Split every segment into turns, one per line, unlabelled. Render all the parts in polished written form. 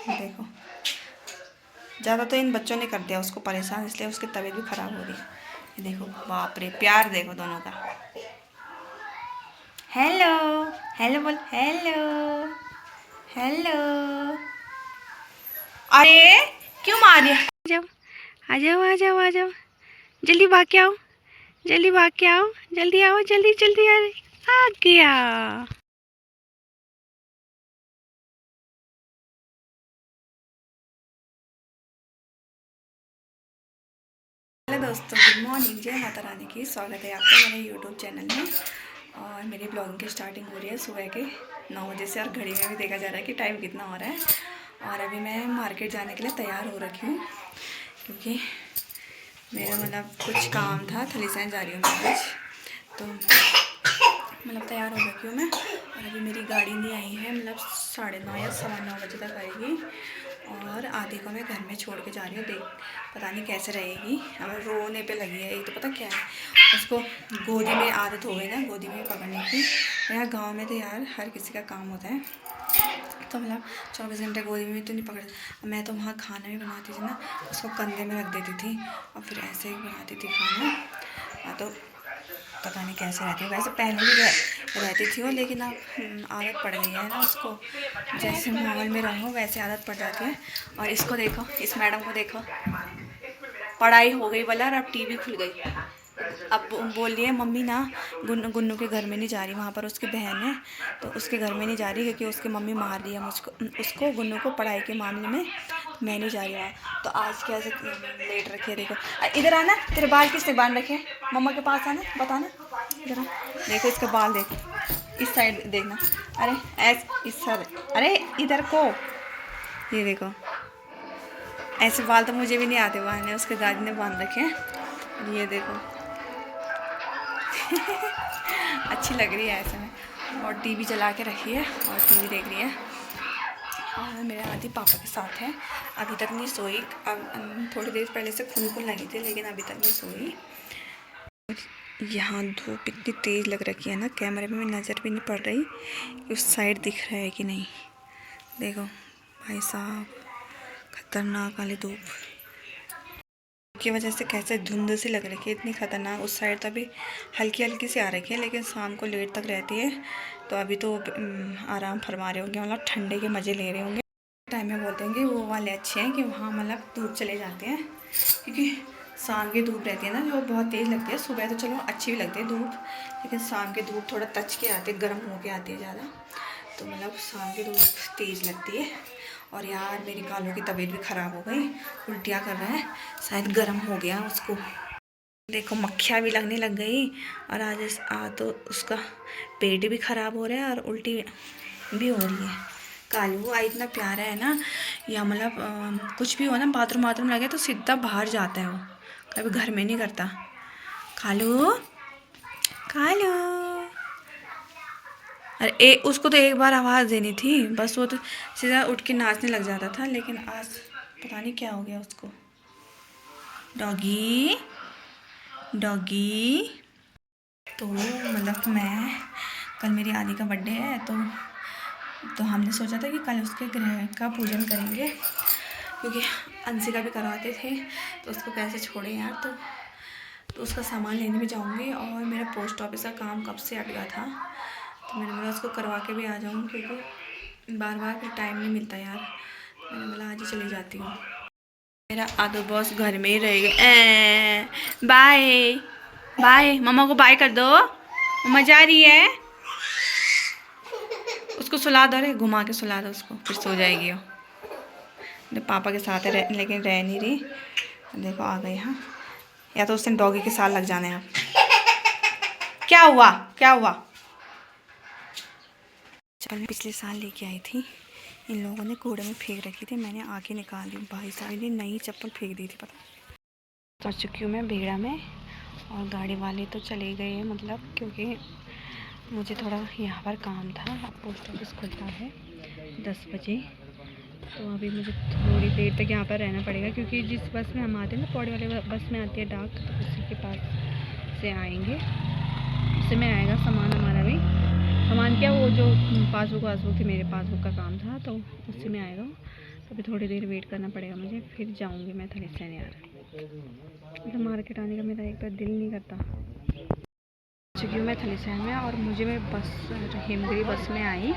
देखो, ज़्यादा तो इन बच्चों ने कर दिया उसको परेशान, इसलिए उसकी तबीयत भी ख़राब हो रही है। ये देखो, बाप रे, प्यार देखो दोनों का। हेलो हेलो बोल, हेलो हेलो। अरे क्यों मार रही है? आ जाओ आ जाओ आ जाओ, जल्दी भाग के आओ, जल्दी भाग के आओ, जल्दी आओ, जल्दी जल्दी आ गया। हेलो दोस्तों, गुड मॉर्निंग, जय माता रानी की। स्वागत है आपका मेरे यूट्यूब चैनल में। और मेरी ब्लॉगिंग की स्टार्टिंग हो रही है सुबह के 9 बजे से, और घड़ी में भी देखा जा रहा है कि टाइम कितना हो रहा है। और अभी मैं मार्केट जाने के लिए तैयार हो रखी हूँ, क्योंकि मेरा मतलब कुछ काम था। थलीसैंण जा रही हूँ मैं आज, तो मतलब तैयार हो रखी हूँ मैं। और अभी मेरी गाड़ी नहीं आई है, मतलब 9:30 या 9:15 बजे तक आएगी। और आदि को मैं घर में छोड़ के जा रही हूँ। देख, पता नहीं कैसे रहेगी, अब रोने पे लगी है। एक तो पता क्या है, उसको गोदी में आदत हो गई ना, गोदी में पकड़ने की। यहाँ गांव में तो यार हर किसी का काम होता है, तो मतलब 24 घंटे गोदी में तो नहीं पकड़। मैं तो वहाँ खाना भी बनाती थी ना, उसको कंधे में रख देती थी और फिर ऐसे ही बनाती थी खाना। तो पता नहीं कैसे रहती है। वैसे पहले भी रहती थी वो, लेकिन अब आदत पड़ गई है ना उसको। जैसे माहौल में रहो वैसे आदत पड़ जाती है। और इसको देखो, इस मैडम को देखो, पढ़ाई हो गई बोला और अब टीवी खुल गई। अब बोल रही है मम्मी ना गुन्नू के घर में नहीं जा रही, वहाँ पर उसकी बहन है तो उसके घर में नहीं जा रही, क्योंकि उसकी मम्मी मार रही है उसको गुन्नू को पढ़ाई के मामले में। मैं नहीं जा रही वहाँ। तो आज कैसे लेट रखी है, देखो। इधर आना, तेरे बाल किसने बांध रखे? मम्मा के पास आना, बताना। इधर देखो, इसके बाल देखो, इस साइड देखना। अरे इस साइड, अरे इधर को, ये देखो। ऐसे बाल तो मुझे भी नहीं आते, बांधने उसके दादी ने बांध रखे हैं। ये देखो अच्छी लग रही है ऐसे में। और टीवी चला के रखी है और टीवी देख रही है। और मेरे आदि पापा के साथ है, अभी तक नहीं सोई। अब थोड़ी देर पहले से खुन लगी थी, लेकिन अभी तक नहीं सोई। यहाँ धूप इतनी तेज़ लग रखी है ना, कैमरे में नज़र भी नहीं पड़ रही कि उस साइड दिख रहा है कि नहीं। देखो भाई साहब, खतरनाक वाली धूप की वजह से कैसे धुंध सी लग रखी है, इतनी खतरनाक। उस साइड तो अभी हल्की हल्की सी आ रखी है, लेकिन शाम को लेट तक रहती है। तो अभी तो आराम फरमा रहे होंगे, मतलब ठंडे के मज़े ले रहे होंगे। टाइम में बोलते हैं कि वो वाले अच्छे हैं कि वहाँ मतलब धूप चले जाते हैं, क्योंकि शाम की धूप रहती है ना जो बहुत तेज़ लगती है। सुबह तो चलो अच्छी भी लगती है धूप, लेकिन शाम की धूप थोड़ा तच के आती है, गर्म होके आती है ज़्यादा। तो मतलब शाम की धूप तेज़ लगती है। और यार मेरी कालों की तबीयत भी ख़राब हो गई, उल्टियाँ कर रहा है, शायद गर्म हो गया उसको। देखो मक्खियाँ भी लगने लग गई। और आज तो उसका पेट भी ख़राब हो रहा है और उल्टी भी हो रही है। कालू आ इतना प्यारा है ना, या मतलब कुछ भी हो ना, बाथरूम लगे तो सीधा बाहर जाता है वो, कभी घर में नहीं करता। कालू कालू, अरे उसको तो एक बार आवाज़ देनी थी बस, वो तो सीधा उठ के नाचने लग जाता था। लेकिन आज पता नहीं क्या हो गया उसको। Doggy doggy. तो मतलब मैं कल मेरी आदि का बर्थडे है, तो हमने सोचा था कि कल उसके ग्रह का पूजन करेंगे, क्योंकि अंशिका भी करवाते थे, तो उसको कैसे छोड़े यार। तो उसका सामान लेने भी जाऊंगी। और मेरा पोस्ट ऑफिस का काम कब से अटका था, तो मैंने बोला उसको करवा के भी आ जाऊँ, क्योंकि बार बार फिर टाइम नहीं मिलता यार। मैंने बोला आज ही चली जाती हूँ। मेरा आदो बॉस घर में ही रहेगा। बाय बाय, मम्मा को बाय कर दो, मम्मा जा रही है। उसको सुला दो, रे घुमा के सुला दो उसको, फिर सो जाएगी वो। पापा के साथ है लेकिन रह नहीं रही। देखो आ गई। हाँ, या तो उसने डॉगी के साथ लग जाना है। क्या हुआ क्या हुआ? चल पिछले साल लेके आई थी, इन लोगों ने कूड़े में फेंक रखी थी, मैंने आके निकाल दी। भाई साहब ने नई चप्पल फेंक दी थी। पता पहुँच चुकी हूँ मैं भेड़ा में, और गाड़ी वाले तो चले गए हैं, मतलब क्योंकि मुझे थोड़ा यहाँ पर काम था। पोस्ट ऑफिस खुलता है 10 बजे, तो अभी मुझे थोड़ी देर तक यहाँ पर रहना पड़ेगा, क्योंकि जिस बस में हम आते हैं ना, पौड़ी वाले बस में आती है डाक, तो उसी के पास से आएंगे, उससे में आएगा सामान हमारा भी। सामान क्या, वो जो पासबुक थी, मेरे पासबुक का काम था, तो उससे में आएगा। अभी थोड़ी देर वेट करना पड़ेगा मुझे, फिर जाऊंगी मैं थलीसैंण यार। मतलब मार्केट आने का मेरा एक बार दिल नहीं करता। चुकी हूँ मैं थलीसैंण में, और मैं बस हिमगिरी बस में आई,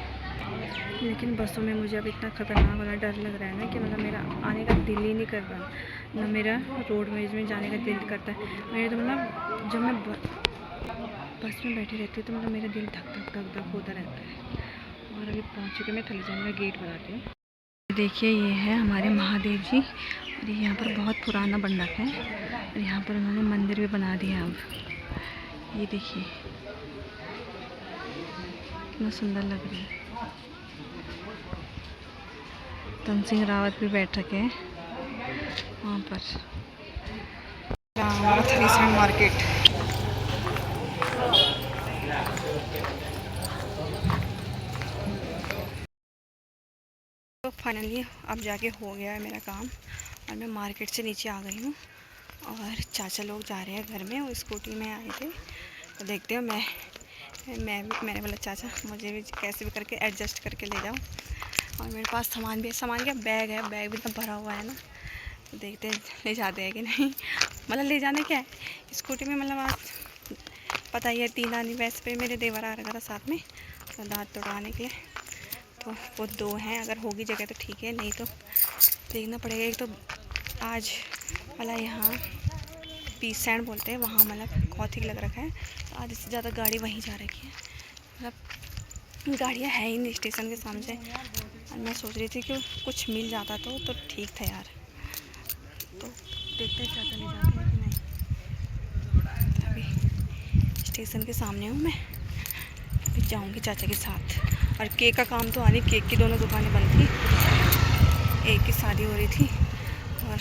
लेकिन बसों में मुझे अब इतना ख़तरनाक वाला डर लग रहा है ना कि मतलब मेरा आने का दिल ही नहीं कर रहा, ना मेरा रोडवेज में जाने का दिल करता है। मेरे तो मतलब जब मैं बस में बैठी रहती हूँ तो मतलब मेरा दिल धक धक धक धक होता रहता है। और अभी पहुँच चुके मैं थलीसैंण का गेट बताती हूँ। देखिए ये है हमारे महादेव जी, और यहाँ पर बहुत पुराना बन रखा है, और यहाँ पर उन्होंने मंदिर भी बना दिया। अब ये देखिए कितना सुंदर लग रही है। धन सिंह रावत भी बैठ रखे हैं वहाँ पर। थलीसैंण मार्केट। तो फाइनली अब जाके हो गया है मेरा काम, और मैं मार्केट से नीचे आ गई हूँ, और चाचा लोग जा रहे हैं घर में, वो स्कूटी में आए थे। तो देखते हो मैंने बोला चाचा मुझे भी कैसे भी करके एडजस्ट करके ले जाओ, और मेरे पास सामान भी है। सामान क्या, बैग है, बैग भी इतना भरा हुआ है ना। तो देखते हैं ले जाते हैं कि नहीं। मतलब ले जाने क्या है, स्कूटी में मतलब आज पता ही है 3 आदमी, वैसे पे मेरे देवर आ रखा था साथ में तो दांत तोड़वाने के लिए, तो वो 2 हैं। अगर होगी जगह तो ठीक है, नहीं तो देखना पड़ेगा। एक तो आज वाला यहाँ पीसैंण बोलते हैं, वहाँ मतलब कौथिग लग रखा है, तो आधे से ज़्यादा गाड़ी वहीं जा रखी है। मतलब गाड़ियाँ है ही नहीं स्टेशन के सामने, और मैं सोच रही थी कि कुछ मिल जाता तो ठीक था यार। तो देखते हैं चाचा ले जाते हैं कि नहीं। अभी स्टेशन के सामने हूँ मैं, अभी जाऊँगी चाचा के साथ। और केक का काम तो आ नहीं, केक की दोनों दुकानें बंद थी, एक की शादी हो रही थी और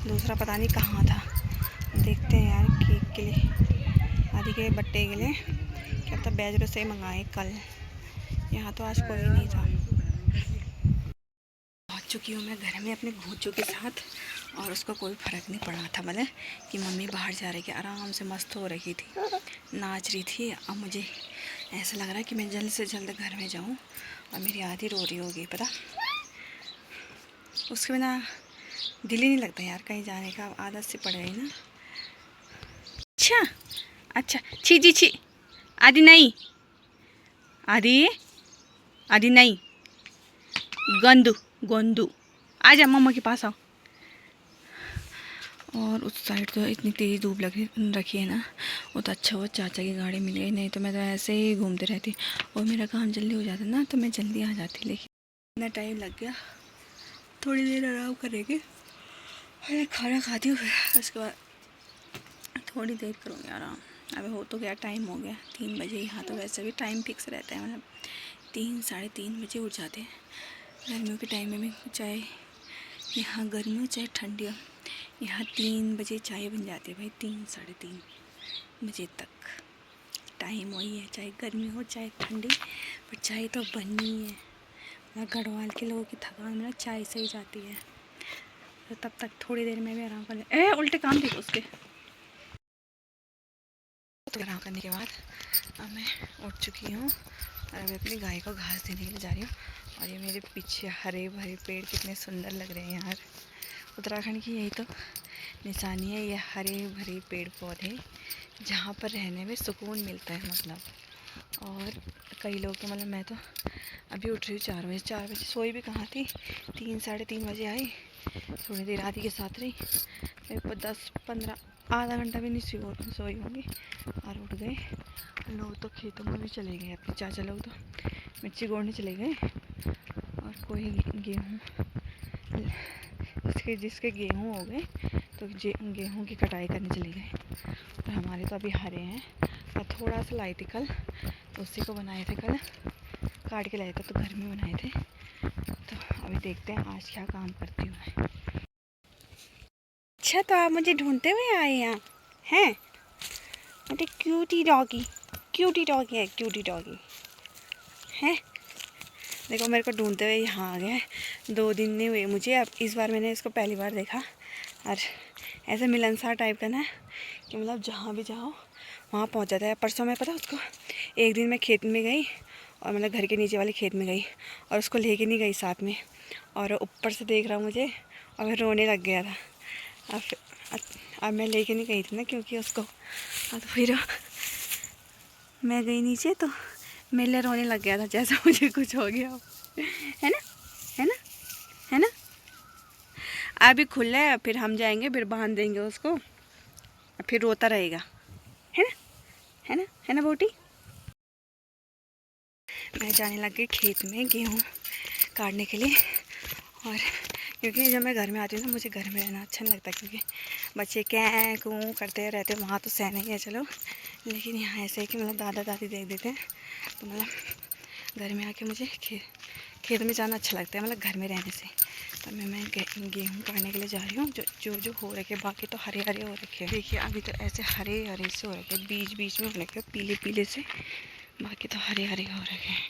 दूसरा पता नहीं कहाँ था। देखते हैं यार केक के लिए, आदि के बट्टे के लिए क्या पता बैजरों से मंगाए कल, यहाँ तो आज कोई नहीं था। पहुँच चुकी हूँ मैं घर में अपने भूचों के साथ, और उसको कोई फ़र्क नहीं पड़ा था मतलब कि मम्मी बाहर जा रही, कि आराम से मस्त हो रही थी, नाच रही थी। अब मुझे ऐसा लग रहा है कि मैं जल्द से जल्द घर में जाऊँ, और मेरी आधी रो रही होगी पता, उसके बिना दिल ही नहीं लगता यार कहीं जाने का, आदत से पड़ गई ना। अच्छा अच्छा, छी जी छी, आदि नहीं, आदि आदि नहीं, गंदू गोंदू, आ जा मम्मा के पास आओ। और उस साइड तो इतनी तेज़ धूप लग रखी है ना, वो तो अच्छा वो चाचा की गाड़ी मिल गई, नहीं तो मैं तो ऐसे ही घूमते रहती, और मेरा काम जल्दी हो जाता ना तो मैं जल्दी आ जाती। लेकिन इतना टाइम लग गया, थोड़ी देर आराम करेंगे, अरे खाना खाती हूँ उसके बाद थोड़ी देर करूँगी आराम। अभी हो तो गया, टाइम हो गया 3 बजे। यहाँ तो वैसे भी टाइम फिक्स रहता है, मतलब 3 साढ़े 3 बजे उठ जाते हैं। गर्मियों के टाइम में भी चाहे यहाँ गर्मी हो चाहे ठंडी हो, यहाँ 3 बजे चाय बन जाती है भाई, 3 साढ़े 3 बजे तक टाइम वही है, चाहे गर्मी हो चाहे ठंडी, पर चाय तो बननी है। गढ़वाल के लोगों की थकान में चाय से ही जाती है। तो तब तक थोड़ी देर में भी आराम कर ले, उल्टे काम देखो उसके। तो आराम करने के बाद अब मैं उठ चुकी हूँ, और अभी अपनी गाय को घास देने के लिए जा रही हूँ। और ये मेरे पीछे हरे भरे पेड़ कितने सुंदर लग रहे हैं यार, उत्तराखंड की यही तो निशानी है, ये हरे भरे पेड़ पौधे जहाँ पर रहने में सुकून मिलता है मतलब। और कई लोग तो मतलब, मैं तो अभी उठ रही हूँ 4 बजे, सोई भी कहाँ थी, 3 साढ़े 3 बजे आई, थोड़ी देर आदि के साथ रही, मेरे को 10-15 आधा घंटा भी नहीं सोई होंगी, और उठ गए। लोग तो खेतों में भी चले गए, अपने चाचा लोग तो मिर्ची गोड़ने चले गए, और कोई गेहूँ, जिसके गेहूँ हो गए तो गेहूँ की कटाई करने चले गए। और हमारे तो अभी हरे हैं, और थोड़ा सा लाई थी कल, तो उसी को बनाए थे, कल काट के लाए थे तो घर में बनाए थे। तो अभी देखते हैं आज क्या काम करती हूँ मैं। अच्छा, तो आप मुझे ढूंढते हुए आए यहाँ हैं? अरे क्यूटी डॉगी है, क्यूटी डॉगी है। देखो मेरे को ढूंढते हुए यहाँ आ गया, 2 दिन नहीं हुए मुझे, अब इस बार मैंने इसको पहली बार देखा। और ऐसे मिलनसार टाइप का ना, कि मतलब जहाँ भी जाओ वहाँ पहुँच जाता है। परसों मैं पता उसको, एक दिन मैं खेत में गई, और मतलब घर के नीचे वाले खेत में गई, और उसको लेके नहीं गई साथ में, और ऊपर से देख रहा मुझे और फिर रोने लग गया था। अब मैं लेके नहीं गई थी ना क्योंकि उसको, तो फिर मैं गई नीचे तो मेरे लिए रोने लग गया था जैसे मुझे कुछ हो गया हो। है ना, है ना, है ना। अभी खुला है, फिर हम जाएंगे, फिर बांध देंगे उसको, फिर रोता रहेगा। है ना, है ना, है ना बोटी। मैं जाने लग गई खेत में गेहूँ काटने के लिए। और क्योंकि जब मैं घर में आती हूँ ना, मुझे घर में रहना अच्छा नहीं लगता क्योंकि बच्चे कैं कूँ करते रहते हैं। वहाँ तो सहना ही है चलो, लेकिन यहाँ ऐसे है कि मतलब दादा दादी देख देते हैं, तो मतलब घर में आके मुझे खेत में जाना अच्छा लगता है, मतलब घर में रहने से। तो मैं गेहूँ काटने के लिए जा रही हूँ। जो हो रखे, बाकी तो हरे हरे हो रखे हैं। देखिए अभी तो ऐसे हरे हरे से हो रखे, बीच बीच में हो रखे पीले पीले से, बाकी तो हरे हरे हो रखे हैं।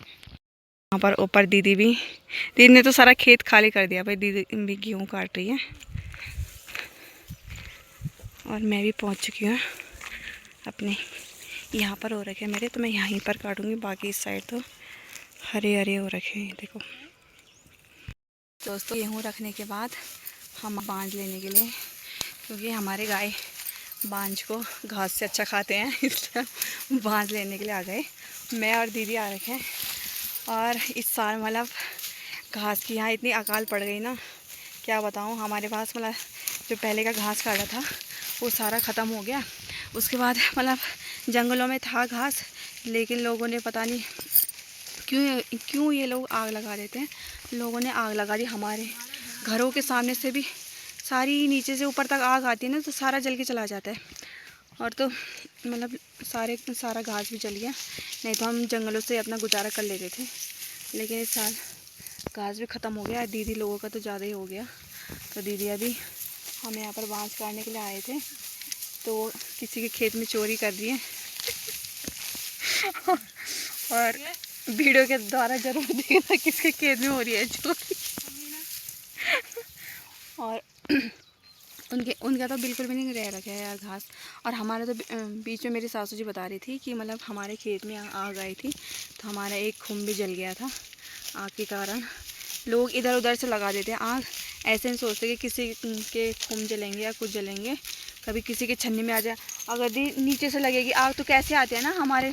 यहाँ पर ऊपर दीदी ने तो सारा खेत खाली कर दिया भाई। दीदी भी गेहूँ काट रही है और मैं भी पहुँच चुकी हूँ अपने। यहाँ पर हो रखे हैं मेरे, तो मैं यहीं पर काटूँगी। बाकी इस साइड तो हरे हरे हो रखे हैं। देखो दोस्तों, गेहूँ रखने के बाद हम बांझ लेने के लिए, क्योंकि हमारे गाय बांझ को घास से अच्छा खाते हैं, इसलिए बांझ लेने के लिए आ गए। मैं और दीदी आ रखे हैं। और इस साल मतलब घास की यहाँ इतनी अकाल पड़ गई ना, क्या बताऊँ। हमारे पास मतलब जो पहले का घास काटा था वो सारा ख़त्म हो गया। उसके बाद मतलब जंगलों में था घास, लेकिन लोगों ने पता नहीं क्यों ये लोग आग लगा देते हैं। लोगों ने आग लगा दी हमारे घरों के सामने से भी, सारी नीचे से ऊपर तक आग आती है ना, तो सारा जल के चला जाता है। और तो मतलब सारा घास भी जल गया। नहीं तो हम जंगलों से अपना गुजारा कर लेते थे, लेकिन इस साल घास भी ख़त्म हो गया। दीदी लोगों का तो ज़्यादा ही हो गया। तो दीदी अभी हम यहाँ पर बांझ काटने के लिए आए थे, तो किसी के खेत में चोरी कर दिए। और वीडियो के द्वारा जरूर देखना किसके खेत में हो रही है चोरी। और उनका तो बिल्कुल भी नहीं रह रखा है यार घास। और हमारे तो बीच में मेरी सासू जी बता रही थी कि मतलब हमारे खेत में आग आई थी, तो हमारा एक खुम भी जल गया था आग के कारण। लोग इधर उधर से लगा देते हैं आग, ऐसे नहीं सोचते कि किसी के खुम जलेंगे या कुछ जलेंगे, कभी किसी के छन्नी में आ जाए। अगर नीचे से लगेगी आग तो कैसे आते हैं ना हमारे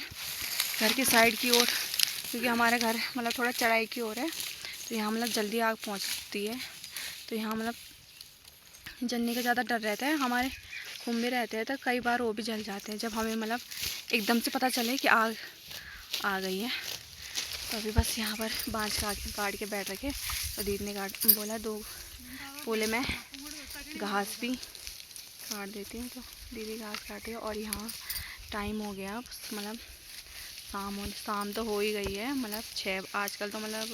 घर की साइड की ओर, क्योंकि हमारा घर मतलब थोड़ा चढ़ाई की ओर है, तो यहाँ मतलब जल्दी आग पहुँचती है। तो यहाँ मतलब जलने का ज़्यादा डर रहता है। हमारे खुम भी रहते हैं तो कई बार वो भी जल जाते हैं, जब हमें मतलब एकदम से पता चले कि आग आ गई है। तो अभी बस यहाँ पर बाँझ काट के बैठ रखे। तो दीदी ने बोला 2 पोले में घास भी काट देती हूँ, तो दीदी घास काटे। और यहाँ टाइम हो गया मतलब शाम तो हो ही गई है, मतलब 6 आजकल तो मतलब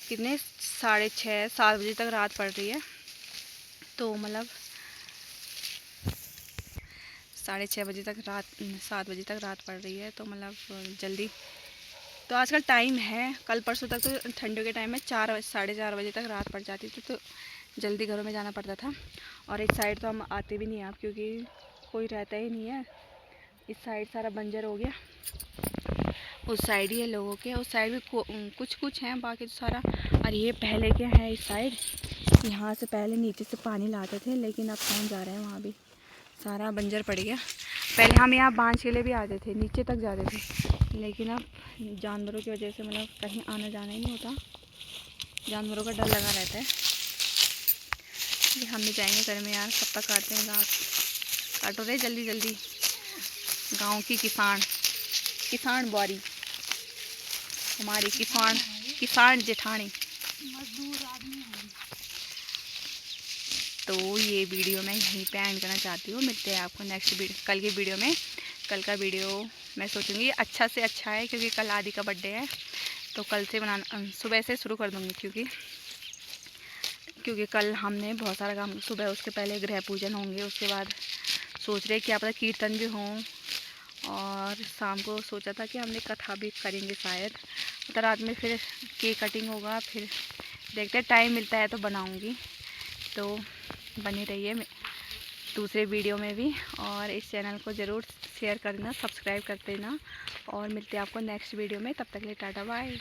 कितने 6:30 7 बजे तक रात पड़ रही है। तो मतलब 6:30 बजे तक 7 बजे तक रात पड़ रही है, तो मतलब जल्दी तो आजकल टाइम है। कल परसों तक तो ठंडियों के टाइम में 4 साढ़े 4 बजे तक रात पड़ जाती थी, तो जल्दी घरों में जाना पड़ता था। और इस साइड तो हम आते भी नहीं हैं अब, क्योंकि कोई रहता ही नहीं है। इस साइड सारा बंजर हो गया, उस साइड ही है लोगों के, उस साइड भी कुछ हैं, बाकी तो सारा। और ये पहले क्या है इस साइड, यहाँ से पहले नीचे से पानी लाते थे, लेकिन अब कौन जा रहा है वहाँ भी, सारा बंजर पड़ गया। पहले हम यहाँ बांझ के लिए भी आते थे, नीचे तक जाते थे, लेकिन अब जानवरों की वजह से मतलब कहीं आना जाना ही नहीं होता, जानवरों का डर लगा रहता है। हम भी जाएंगे घर में यार, कब तक काटते हैं घास। काटो रे जल्दी जल्दी। गांव की किसान बुआरी, हमारी किसान जेठानी। तो ये वीडियो मैं यहीं पे एंड करना चाहती हूँ। मिलते हैं आपको कल की वीडियो में। कल का वीडियो मैं सोचूंगी अच्छा से अच्छा है, क्योंकि कल आदि का बर्थडे है, तो कल से बनाना सुबह से शुरू कर दूँगी, क्योंकि कल हमने बहुत सारा काम सुबह, उसके पहले गृह पूजन होंगे, उसके बाद सोच रहे क्या पता कीर्तन भी हों, और शाम को सोचा था कि हमने कथा भी करेंगे शायद। तो रात में फिर केक कटिंग होगा, फिर देखते टाइम मिलता है तो बनाऊंगी। तो बने रहिए दूसरे वीडियो में भी, और इस चैनल को ज़रूर शेयर करना, सब्सक्राइब कर देना, और मिलते हैं आपको नेक्स्ट वीडियो में। तब तक के लिए टाटा बाय।